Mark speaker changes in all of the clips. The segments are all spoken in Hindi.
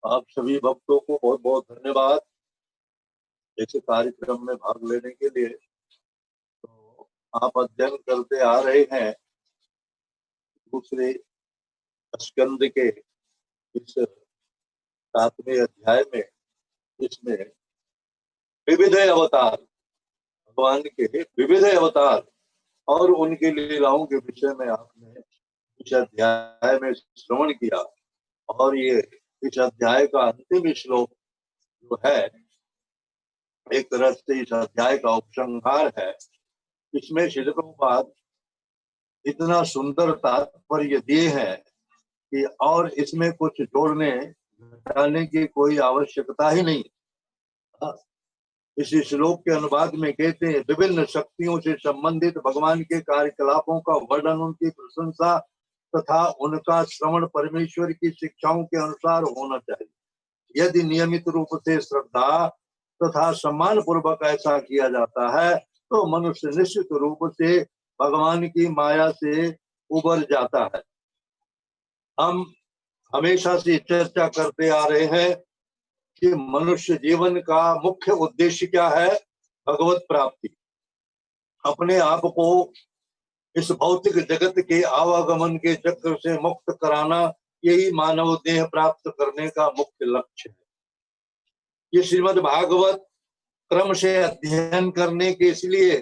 Speaker 1: आप सभी भक्तों को बहुत बहुत धन्यवाद ऐसे कार्यक्रम में भाग लेने के लिए। तो आप अध्ययन करते आ रहे हैं दूसरे स्कंद के इस 7वें अध्याय में, जिसमें विविध अवतार, भगवान के विविध अवतार और उनके लीलाओं के विषय में आपने इस अध्याय में श्रवण किया। और ये इस अध्याय का अंतिम श्लोक जो है, एक तरह से इस अध्याय का उपसंहार है। इसमें श्रील प्रभुपाद इतना सुंदर तात्पर्य दिए हैं कि और इसमें कुछ जोड़ने घटाने की कोई आवश्यकता ही नहीं। इस श्लोक के अनुवाद में कहते हैं, विभिन्न शक्तियों से संबंधित भगवान के कार्यकलापों का वर्णन, उनकी प्रशंसा तथा उनका श्रवण परमेश्वर की शिक्षाओं के अनुसार होना चाहिए। यदि नियमित रूप से श्रद्धा तथा सम्मान पूर्वक ऐसा किया जाता है तो मनुष्य निश्चित रूप से भगवान की माया से उबर जाता है। हम हमेशा से चर्चा करते आ रहे हैं कि मनुष्य जीवन का मुख्य उद्देश्य क्या है? भगवत प्राप्ति। अपने आप को इस भौतिक जगत के आवागमन के चक्र से मुक्त कराना, यही मानव देह प्राप्त करने का मुख्य लक्ष्य है। ये श्रीमद् भागवत क्रम से अध्ययन करने के इसलिए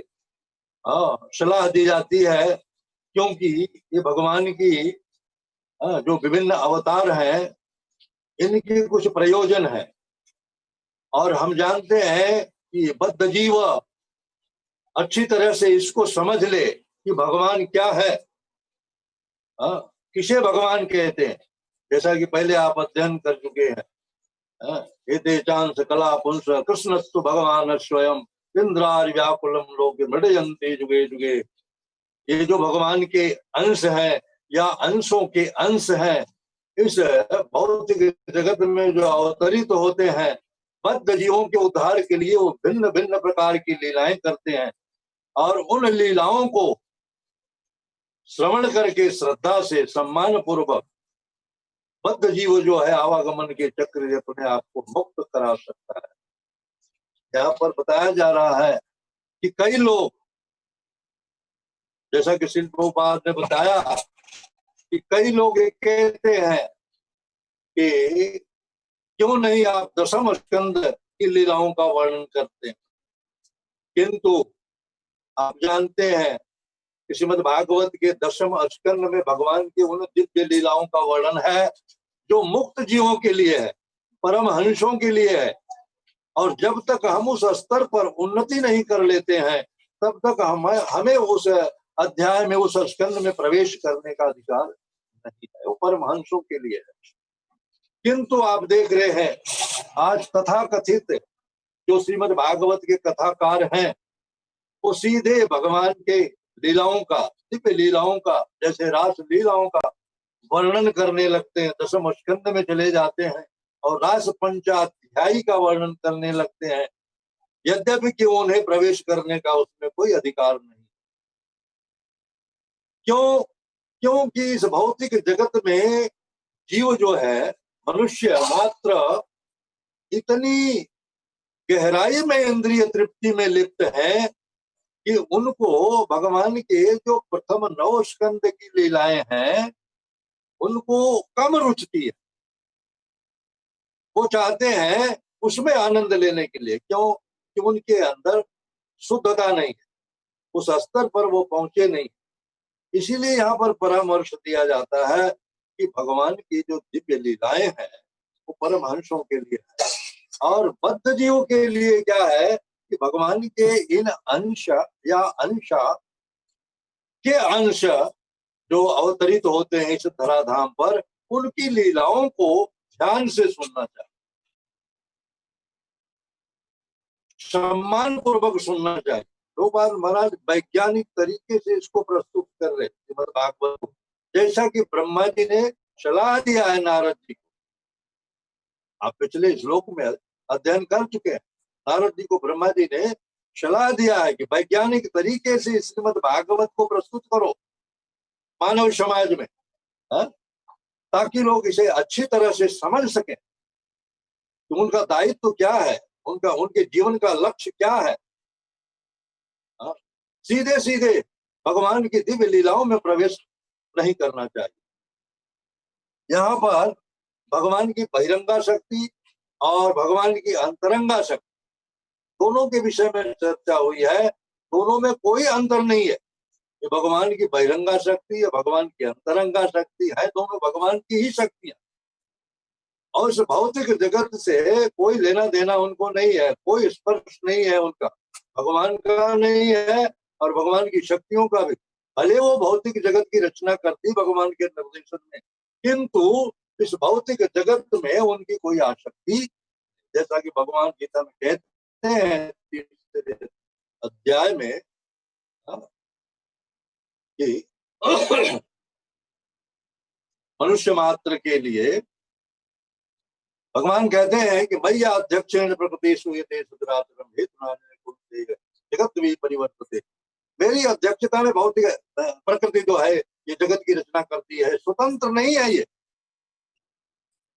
Speaker 1: सलाह दी जाती है क्योंकि ये भगवान की जो विभिन्न अवतार हैं, इनके कुछ प्रयोजन है। और हम जानते हैं कि बद्ध जीव अच्छी तरह से इसको समझ ले कि भगवान क्या है, किसे भगवान कहते हैं। जैसा कि पहले आप अध्ययन कर चुके हैं, एते चांस कला पुंस कृष्णस्तु भगवान स्वयं इंद्रार व्याकुलम लोक मृडयन्ते जुगे जुगे। ये जो भगवान के अंश हैं या अंशों के अंश हैं, इस भौतिक जगत में जो अवतरित होते हैं, बद्ध जीवों के उद्धार के लिए वो भिन्न भिन्न प्रकार की लीलाएं करते हैं। और उन लीलाओं को श्रवण करके श्रद्धा से सम्मान पूर्वक बद्ध जीव जो है आवागमन के चक्र से अपने आप को मुक्त करा सकता है। यहाँ पर बताया जा रहा है कि कई लोग, जैसा कि श्रील प्रभुपाद ने बताया, कि कई लोग ये कहते हैं कि क्यों नहीं आप दशम स्कंद की लीलाओं का वर्णन करते हैं। किंतु आप जानते हैं कि श्रीमद् भागवत के दशम स्कंद में भगवान की उन दिव्य लीलाओं का वर्णन है जो मुक्त जीवों के लिए है, परमहंसों के लिए है। और जब तक हम उस स्तर पर उन्नति नहीं कर लेते हैं, तब तक हमें उस अध्याय में, उस स्कंद में प्रवेश करने का अधिकार नहीं है। वो परमहंसों के लिए है। किंतु आप देख रहे हैं आज तथाकथित जो श्रीमद् भागवत के कथाकार हैं, वो सीधे भगवान के लीलाओं का, दिव्य लीलाओं का, जैसे रास लीलाओं का वर्णन करने लगते हैं। दशम स्कंद में चले जाते हैं और रास पंचाध्यायी का वर्णन करने लगते हैं, यद्यपि कि उन्हें प्रवेश करने का उसमें कोई अधिकार नहीं। क्यों? क्योंकि इस भौतिक जगत में जीव जो है, मनुष्य मात्र इतनी गहराई में इंद्रिय तृप्ति में लिप्त है कि उनको भगवान के जो प्रथम 9 स्कंद की लीलाएं हैं, उनको कम रुचती है। वो चाहते हैं उसमें आनंद लेने के लिए। क्यों? कि उनके अंदर शुद्धता नहीं है, उस स्तर पर वो पहुंचे नहीं। इसीलिए यहाँ पर परामर्श दिया जाता है कि भगवान की जो दिव्य लीलाएं हैं वो परमहंसों के लिए है। और बद्ध जीवों के लिए क्या है कि भगवान के इन अंश या अंशा के अंश जो अवतरित होते हैं इस धराधाम पर, उनकी लीलाओं को ध्यान से सुनना चाहिए, सम्मान पूर्वक सुनना चाहिए। प्रभुपाद महाराज वैज्ञानिक तरीके से इसको प्रस्तुत कर रहे श्रीमद् भागवत को, जैसा कि ब्रह्मा जी ने सलाह दिया है नारद जी को। आप पिछले श्लोक में अध्ययन कर चुके हैं। नारद जी को ब्रह्मा जी ने सलाह दिया है कि वैज्ञानिक तरीके से श्रीमद् भागवत को प्रस्तुत करो मानव समाज में, ताकि लोग इसे अच्छी तरह से समझ सकें। कि उनका दायित्व क्या है, उनके जीवन का लक्ष्य क्या है। सीधे सीधे भगवान की दिव्य लीलाओं में प्रवेश नहीं करना चाहिए। यहाँ पर भगवान की बहिरंगा शक्ति और भगवान की अंतरंगा शक्ति दोनों के विषय में चर्चा हुई है। दोनों में कोई अंतर नहीं है। ये भगवान की बहिरंगा शक्ति या भगवान की अंतरंगा शक्ति है, दोनों भगवान की ही शक्तियां। और इस भौतिक जगत से कोई लेना देना उनको नहीं है, कोई स्पर्श नहीं है उनका, भगवान का नहीं है और भगवान की शक्तियों का भी। भले वो भौतिक जगत की रचना करती भगवान के निर्देशन में, किंतु इस भौतिक जगत में उनकी कोई आसक्ति, जैसा कि भगवान गीता में कहते हैं 3 अध्याय में कि मनुष्य मात्र के लिए भगवान कहते हैं कि मय्या अध्यक्षेण प्रकृति सूयते सुतराचरम हेतुनानेन कुरुते जगत भी परिवर्तते। मेरी अध्यक्षता में भौतिक प्रकृति जो है ये जगत की रचना करती है, स्वतंत्र नहीं है। ये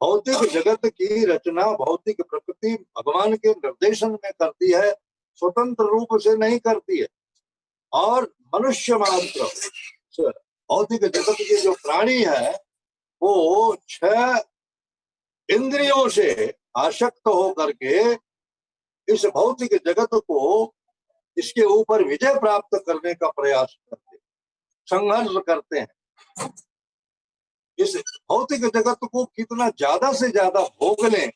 Speaker 1: भौतिक जगत की रचना भौतिक प्रकृति भगवान के निर्देशन में करती है, स्वतंत्र रूप से नहीं करती है। और मनुष्य मात्र भौतिक जगत के जो प्राणी है वो 6 इंद्रियों से आसक्त होकर के इस भौतिक जगत को, इसके ऊपर विजय प्राप्त करने का प्रयास करते, संघर्ष करते हैं। इस भौतिक जगत को कितना ज्यादा से ज्यादा भोग लें,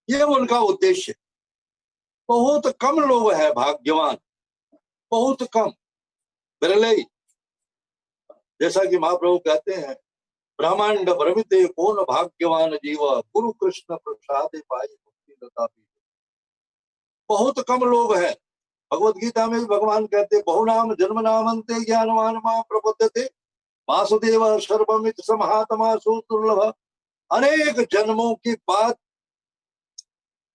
Speaker 1: ये उनका उद्देश्य। बहुत कम लोग हैं भाग्यवान, बहुत कम, बिरले। जैसा कि महाप्रभु कहते हैं, ब्रह्मांड भ्रमिते कौन भाग्यवान जीव, गुरु कृष्ण प्रसाद पाई मुक्ति लता। बहुत कम लोग हैं। भगवत गीता में भी भगवान कहते, बहुनाम जन्म नामंते ज्ञानवान मां प्रपद्यते वासुदेव सर्वमित समहात्मा सुदुर्लभ। अनेक जन्मों के बाद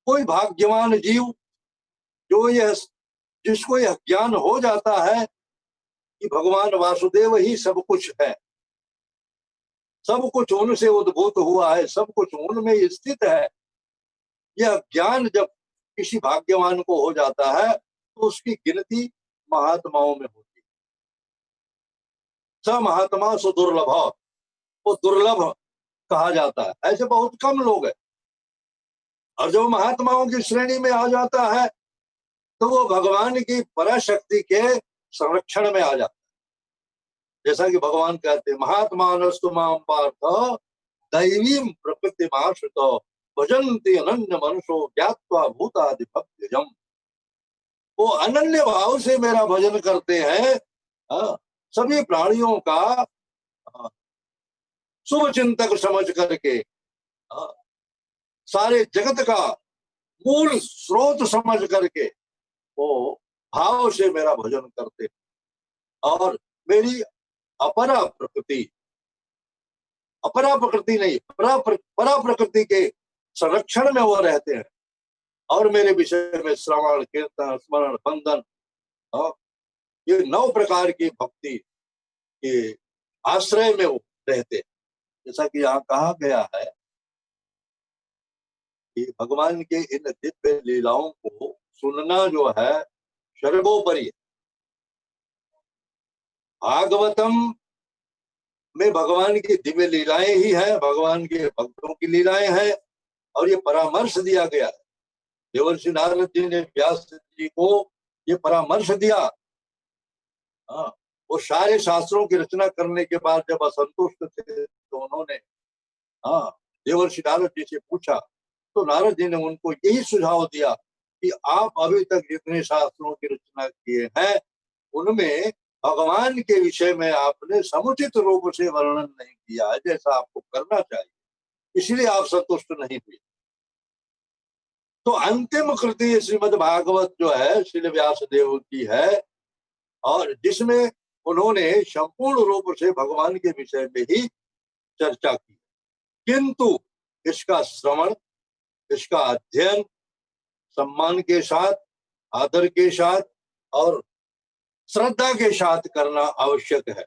Speaker 1: कोई भाग्यवान जीव जो यह, जिसको यह ज्ञान हो जाता है कि भगवान वासुदेव ही सब कुछ है, सब कुछ उनसे उद्भूत हुआ है, सब कुछ उनमें स्थित है। यह ज्ञान जब किसी भाग्यवान को हो जाता है तो उसकी गिनती महात्माओं में होती है। स महात्मा सुदुर्लभ, वो दुर्लभ कहा जाता है। ऐसे बहुत कम लोग हैं। और जो महात्माओं की श्रेणी में आ जाता है तो वो भगवान की पराशक्ति के संरक्षण में आ जाता है। जैसा कि भगवान कहते हैं, महात्मानस्तु मां पार्थ दैवीं प्रकृतिमाश्रितो भजन्ति अनन्य मनुष्यो ज्ञात्वा भूतादि भक्तिजम्। वो अनन्य भाव से मेरा भजन करते हैं, सभी प्राणियों का शुभ चिंतक समझ करके, सारे जगत का मूल स्रोत समझ करके वो भाव से मेरा भजन करते हैं। और मेरी अपरा प्रकृति नहीं, परा प्रकृति के संरक्षण में वो रहते हैं। और मेरे विषय में श्रवण कीर्तन स्मरण बंधन, ये 9 प्रकार की भक्ति के आश्रय में वो रहते हैं। जैसा कि यहाँ कहा गया है कि भगवान के इन दिव्य लीलाओं को सुनना जो है सर्वोपरि है। भागवतम में भगवान की दिव्य लीलाएं ही है, भगवान के भक्तों की लीलाएं हैं। और ये परामर्श दिया गया है, देवर्षि नारद जी ने व्यास जी को ये परामर्श दिया। वो सारे शास्त्रों की रचना करने के बाद जब असंतुष्ट थे तो उन्होंने देवर्षि नारद जी से पूछा, तो नारद जी ने उनको यही सुझाव दिया कि आप अभी तक जितने शास्त्रों की रचना किए हैं उनमें भगवान के विषय में आपने समुचित रूप से वर्णन नहीं किया है जैसा आपको करना चाहिए, इसलिए आप संतुष्ट नहीं हुए। तो अंतिम कृति श्रीमद् भागवत जो है श्री व्यास देव की है, और जिसमें उन्होंने संपूर्ण रूप से भगवान के विषय में ही चर्चा की। किंतु इसका श्रवण, इसका अध्ययन सम्मान के साथ, आदर के साथ और श्रद्धा के साथ करना आवश्यक है,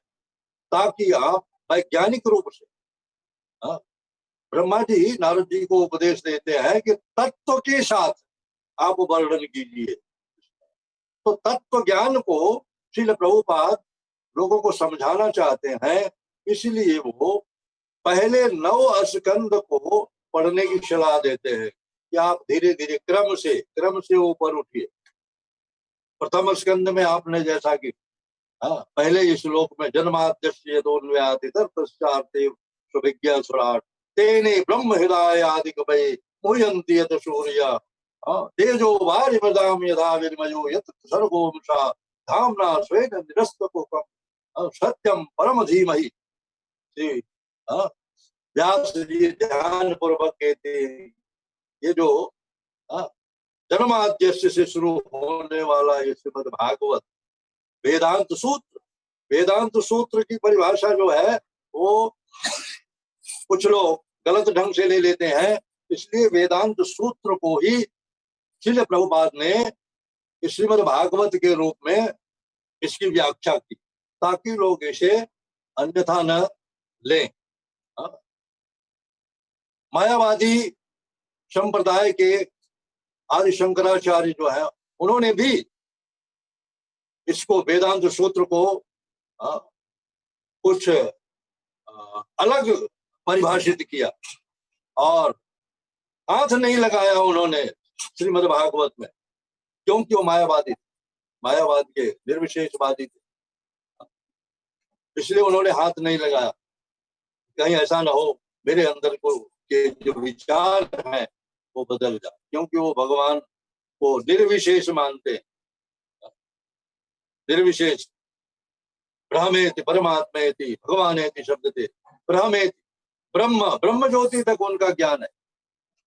Speaker 1: ताकि आप वैज्ञानिक रूप से ब्रह्मा जी नारद जी को उपदेश देते हैं कि तत्व के साथ आप वर्णन कीजिए। तो तत्व ज्ञान को श्रील प्रभुपाद लोगों को समझाना चाहते हैं, इसलिए वो पहले 9 स्कंद को पढ़ने की सलाह देते हैं कि आप धीरे धीरे क्रम से ऊपर उठिए। प्रथम स्कंद में आपने जैसा कि पहले इस श्लोक में जन्माद्यस्य यतोन्वयात् ततश्चार्थे सुविज्ञा सुराट तेने ब्रह्म हृदय आदि कवये मुह्यन्ति यत सूर्या तेजो वारिमृदाम यथा विनिमयो यत् सर्गो मृषा धाम्ना स्वेन निरस्तकुहकम् सत्यम परम धीमहि। श्री व्यास जी ध्यान पूर्वक कहते हैं, ये जो जन्माद्यस्य से शुरू होने वाला ये श्रीमद् भागवत वेदांत सूत्र की परिभाषा जो है वो कुछ लोग गलत ढंग से ले लेते हैं, इसलिए वेदांत सूत्र को ही श्रील प्रभुपाद ने श्रीमद् भागवत के रूप में इसकी व्याख्या की, ताकि लोग इसे अन्यथा न लें। मायावादी संप्रदाय के आदि शंकराचार्य जो है उन्होंने भी इसको वेदांत सूत्र को कुछ अलग परिभाषित किया और हाथ नहीं लगाया उन्होंने श्रीमद् भागवत में, क्योंकि वो मायावाद के निर्विशेषवादी थे, इसलिए उन्होंने हाथ नहीं लगाया। कहीं ऐसा ना हो मेरे अंदर को के जो विचार हैं वो बदल जाए, क्योंकि वो भगवान को निर्विशेष मानते हैं। निर्विशेष ब्रह्मेति परमात्मेति भगवानेति शब्द थे, ब्रह्मेति ब्रह्म ज्योति तक उनका ज्ञान है।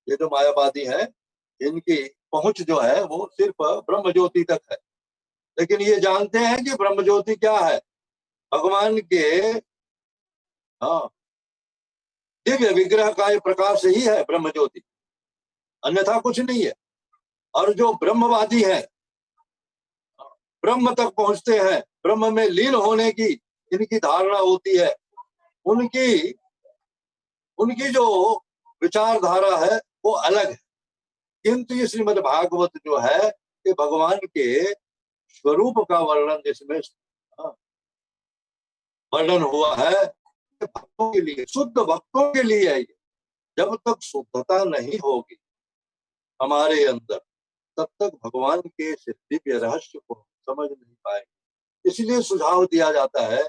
Speaker 1: ये जो मायावादी है इनकी पहुंच जो है वो सिर्फ ब्रह्म ज्योति तक है, लेकिन ये जानते हैं कि ब्रह्म ज्योति क्या है, भगवान के दिव्य विग्रह का प्रकाश ही है ब्रह्म ज्योति, अन्यथा कुछ नहीं है। और जो ब्रह्मवादी है, ब्रह्म तक पहुंचते हैं, ब्रह्म में लीन होने की इनकी धारणा होती है, उनकी जो विचारधारा है वो अलग है। किंतु ये श्रीमद् भागवत जो है ये भगवान के स्वरूप का वर्णन इसमें वर्णन हुआ है, भक्तों के लिए, शुद्ध भक्तों के लिए है। जब तक शुद्धता नहीं होगी हमारे अंदर, तब तक भगवान के दिव्य रहस्य को समझ नहीं पाएंगे। इसलिए सुझाव दिया जाता है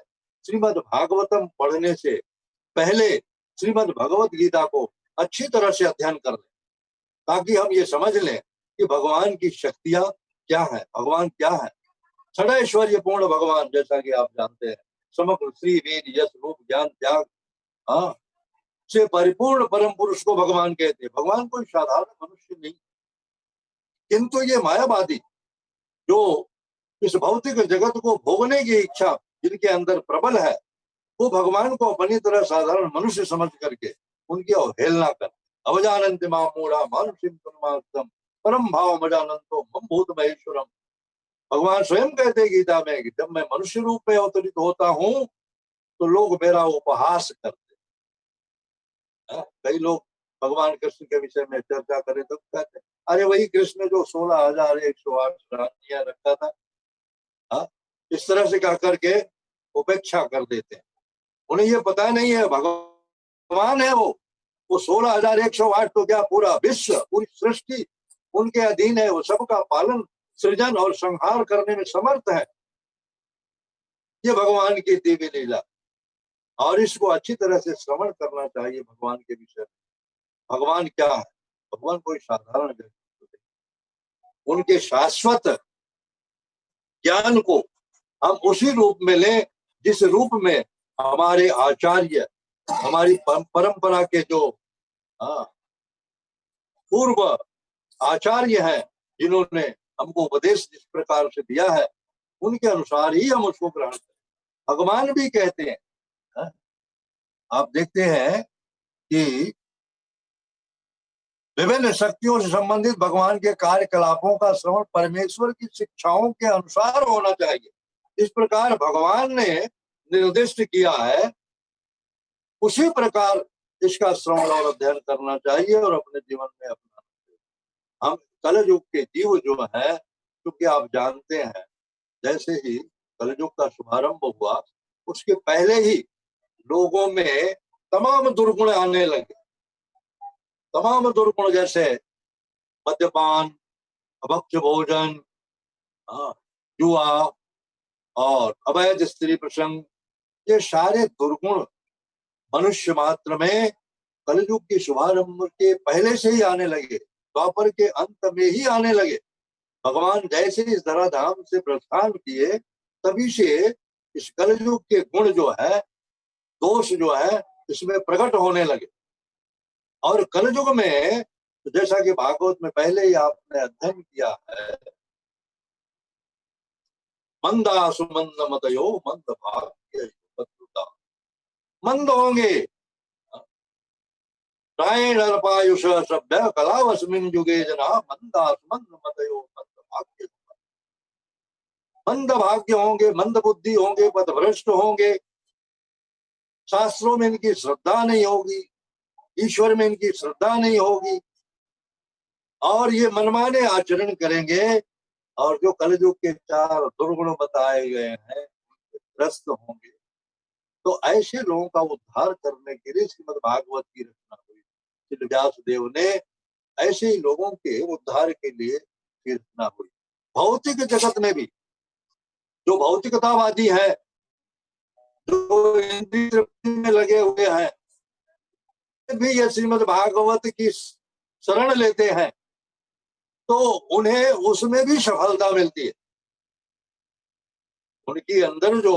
Speaker 1: श्रीमद् भागवतम पढ़ने से पहले श्रीमद् भगवत गीता को अच्छी तरह से अध्ययन कर लें, ताकि हम ये समझ लें कि भगवान की शक्तियां क्या है, भगवान क्या है। षडैश्वर्य पूर्ण भगवान, जैसा कि आप जानते हैं, समग्र श्री वीर यश रूप ज्ञान त्याग से परिपूर्ण परम पुरुष को भगवान कहते हैं। भगवान कोई साधारण मनुष्य नहीं, किंतु ये मायावादी जो इस भौतिक जगत को भोगने की इच्छा जिनके अंदर प्रबल है, वो भगवान को अपनी तरह साधारण मनुष्य समझ करके उनकी अवहेलना कर अवजानन्ति मां मूढ़ा मानुषिं तन्मात्रम परम भाव मजानंतो मम भूत महेश्वरम। भगवान स्वयं कहते हैं गीता में कि जब मैं मनुष्य रूप में अवतरित होता हूं तो लोग मेरा उपहास करते हैं। कई लोग भगवान कृष्ण के विषय में चर्चा करें तो कहते हैं अरे वही कृष्ण जो 16,108 रानियां रखा था। इस तरह से कह करके उपेक्षा कर देते हैं। उन्हें ये पता नहीं है भगवान है वो 16,108 तो क्या पूरा विश्व, पूरी सृष्टि उनके अधीन है, वो सबका पालन सृजन और संहार करने में समर्थ है। ये भगवान की दिव्य लीला, और इसको अच्छी तरह से श्रवण करना चाहिए भगवान के विषय में। भगवान क्या है? भगवान कोई साधारण व्यक्ति नहीं, उनके शाश्वत ज्ञान को हम उसी रूप में लें जिस रूप में हमारे आचार्य, हमारी परंपरा के जो पूर्व आचार्य हैं, जिन्होंने हमको उपदेश जिस प्रकार से दिया है, उनके अनुसार ही हम उसको ग्रहण करें। भगवान भी कहते हैं, आप देखते हैं कि विभिन्न शक्तियों से संबंधित भगवान के कार्यकलापों का श्रवण परमेश्वर की शिक्षाओं के अनुसार होना चाहिए। इस प्रकार भगवान ने निर्दिष्ट किया है, उसी प्रकार इसका श्रवण और अध्ययन करना चाहिए और अपने जीवन में अपनाना चाहिए। हम कलयुग के जीव जो है, क्योंकि आप जानते हैं जैसे ही कलयुग का शुभारंभ हुआ उसके पहले ही लोगों में तमाम दुर्गुण आने लगे। तमाम दुर्गुण जैसे मद्यपान, अभक्ष्य भोजन, जुआ और अवैध स्त्री प्रसंग, ये सारे दुर्गुण मनुष्य मात्र में कलयुग के शुभारंभ के पहले से ही आने लगे, द्वापर के अंत में ही आने लगे। भगवान जैसे इस धराधाम से प्रस्थान किए तभी से इस कलयुग के गुण जो है, दोष जो है, इसमें प्रकट होने लगे। और कलयुग में जैसा कि भागवत में पहले ही आपने अध्ययन किया है, मंदा सुमंद मतयो मंद भाग्य, मंद होंगे प्रायण अल्पायुष सभ्य कलावस्मिन युगे जना, मंदा सुमंद मतयो मंद भाग्य, मंद भाग्य होंगे, मंद बुद्धि होंगे, पथभ्रष्ट होंगे, शास्त्रों में इनकी श्रद्धा नहीं होगी, ईश्वर में इनकी श्रद्धा नहीं होगी और ये मनमाने आचरण करेंगे और जो कलयुग के 4 दुर्गुण बताए गए हैं ग्रस्त होंगे। तो ऐसे लोगों का उद्धार करने के लिए श्रीमद् भागवत की रचना हुई। श्री व्यास देव ने ऐसे ही लोगों के उद्धार के लिए रचना हुई। भौतिक जगत में भी जो भौतिकतावादी है, जो इंद्रिय तृप्ति में लगे हुए हैं, भी ये श्रीमद् भागवत की शरण लेते हैं तो उन्हें उसमें भी सफलता मिलती है। उनकी अंदर जो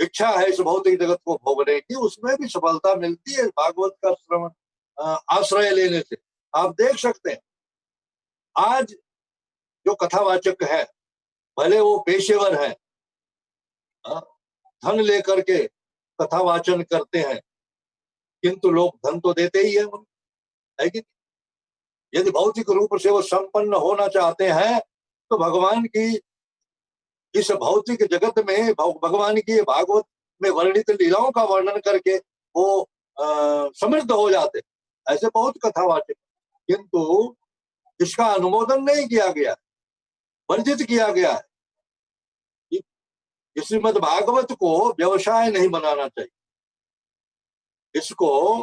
Speaker 1: इच्छा है इस भौतिक जगत को भोगने की, उसमें भी सफलता मिलती है भागवत का श्रवण आश्रय लेने से। आप देख सकते हैं आज जो कथावाचक है, भले वो पेशेवर है, धन लेकर के कथावाचन करते हैं, किंतु लोग धन तो देते ही है कि यदि भौतिक रूप से वो संपन्न होना चाहते हैं तो भगवान की इस भौतिक जगत में भगवान की भागवत में वर्णित लीलाओं का वर्णन करके वो समृद्ध हो जाते। ऐसे बहुत कथावाचक, किंतु इसका अनुमोदन नहीं किया गया, वर्जित किया गया है। श्रीमद् भागवत को व्यवसाय नहीं बनाना चाहिए, इसको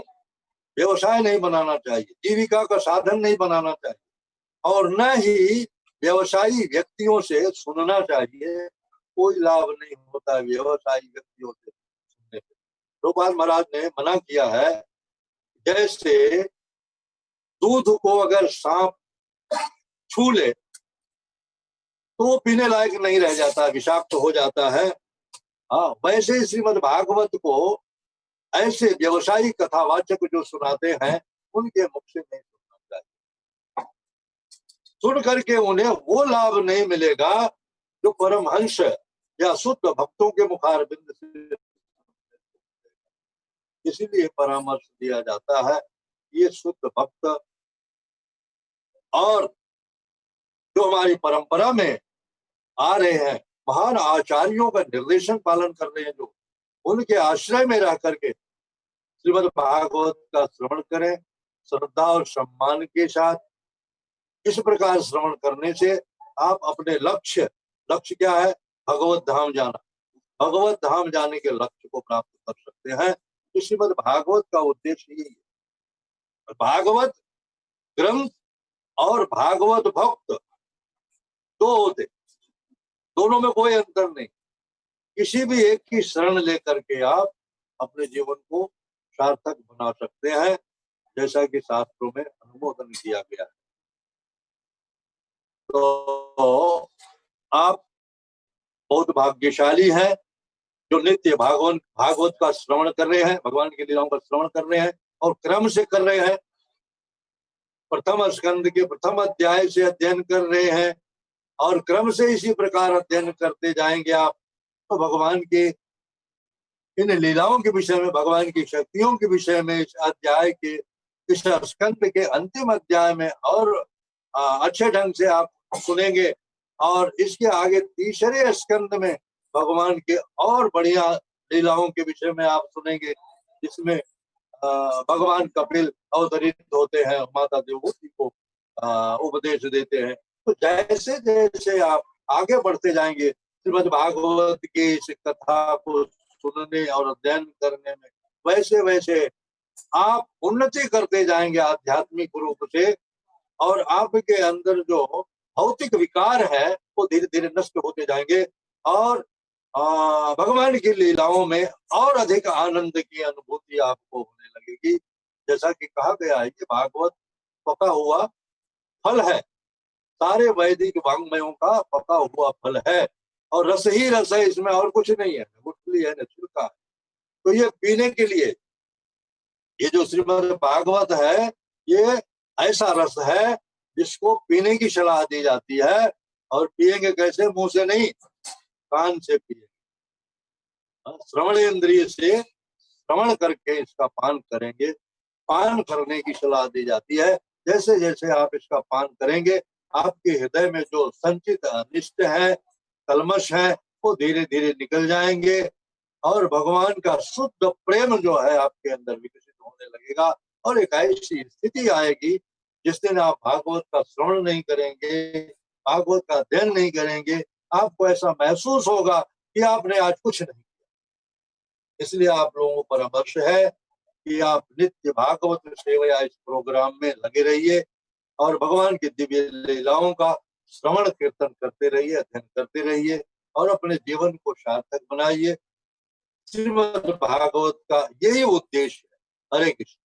Speaker 1: व्यवसाय नहीं बनाना चाहिए, जीविका का साधन नहीं बनाना चाहिए और न ही व्यवसायी व्यक्तियों से सुनना चाहिए। कोई लाभ नहीं होता व्यवसायी व्यक्तियों से सुनने से। प्रभुपाद महाराज ने मना किया है, जैसे दूध को अगर सांप छू ले तो वो पीने लायक नहीं रह जाता, विषाक्त हो जाता है। वैसे ही श्रीमद् भागवत को ऐसे व्यवसायी कथावाचक जो सुनाते हैं उनके मुख से नहीं सुनना चाहिए। सुन करके उन्हें वो लाभ नहीं मिलेगा जो परमहंस या शुद्ध भक्तों के मुखारबिंद से। इसीलिए परामर्श दिया जाता है, ये शुद्ध भक्त और जो हमारी परंपरा में आ रहे हैं, महान आचार्यों का निर्देशन पालन कर रहे हैं, जो उनके आश्रय में रह करके श्रीमद् भागवत का श्रवण करें श्रद्धा और सम्मान के साथ। इस प्रकार श्रवण करने से आप अपने लक्ष्य क्या है? भगवत धाम जाना। भगवत धाम जाने के लक्ष्य को प्राप्त कर सकते हैं। श्रीमद् भागवत का उद्देश्य यही है। भागवत ग्रंथ और भागवत भक्त दो होते, दोनों में कोई अंतर नहीं। किसी भी एक की शरण लेकर के आप अपने जीवन को सार्थक बना सकते हैं, जैसा कि शास्त्रों में अनुमोदन किया गया है। तो आप बहुत भाग्यशाली हैं जो नित्य भागवत का श्रवण कर रहे हैं, भगवान की लीलाओं का श्रवण कर रहे हैं और क्रम से कर रहे हैं। प्रथम स्कंद के प्रथम अध्याय से अध्ययन कर रहे हैं और क्रम से इसी प्रकार अध्ययन करते जाएंगे आप, तो भगवान के इन लीलाओं के विषय में, भगवान की शक्तियों के विषय में इस अध्याय के, इस स्कंद के अंतिम अध्याय में और अच्छे ढंग से आप सुनेंगे। और इसके आगे तीसरे स्कंद में भगवान के और बढ़िया लीलाओं के विषय में आप सुनेंगे। जिसमें भगवान कपिल अवतरित होते हैं, माता देवहूति को उपदेश देते हैं। तो जैसे जैसे आप आगे बढ़ते जाएंगे श्रीमद् भागवत की इस कथा को सुनने और अध्ययन करने में, वैसे वैसे आप उन्नति करते जाएंगे आध्यात्मिक रूप से, और आपके अंदर जो भौतिक विकार है वो धीरे धीरे नष्ट होते जाएंगे, और भगवान की लीलाओं में और अधिक आनंद की अनुभूति आपको होने लगेगी। जैसा कि कहा गया है कि भागवत पका हुआ फल है, सारे वैदिक वाङ्मयों का पका हुआ फल है, और रस ही रस है, इसमें और कुछ नहीं है, गुठली है न छिलका है। तो ये पीने के लिए, ये जो श्रीमद् भागवत है, ये ऐसा रस है जिसको पीने की सलाह दी जाती है। और पिएंगे कैसे? मुंह से नहीं, कान से पिए, श्रवण इंद्रिय से श्रवण करके इसका पान करेंगे। पान करने की सलाह दी जाती है। जैसे जैसे आप इसका पान करेंगे, आपके हृदय में जो संचित अनिष्ट है, कलमश है, वो धीरे धीरे निकल जाएंगे, और भगवान का शुद्ध प्रेम जो है आपके अंदर विकसित होने लगेगा। और एक ऐसी स्थिति आएगी जिस दिन आप भागवत का श्रवण नहीं करेंगे, भागवत का अध्ययन नहीं करेंगे, आपको ऐसा महसूस होगा कि आपने आज कुछ नहीं किया। इसलिए आप लोगों को परामर्श है कि आप नित्य भागवत सेवा इस प्रोग्राम में लगे रहिए, और भगवान की दिव्य लीलाओं का श्रवण कीर्तन करते रहिए, अध्ययन करते रहिए, और अपने जीवन को सार्थक बनाइए। श्रीमद् भागवत का यही उद्देश्य है। हरे कृष्ण।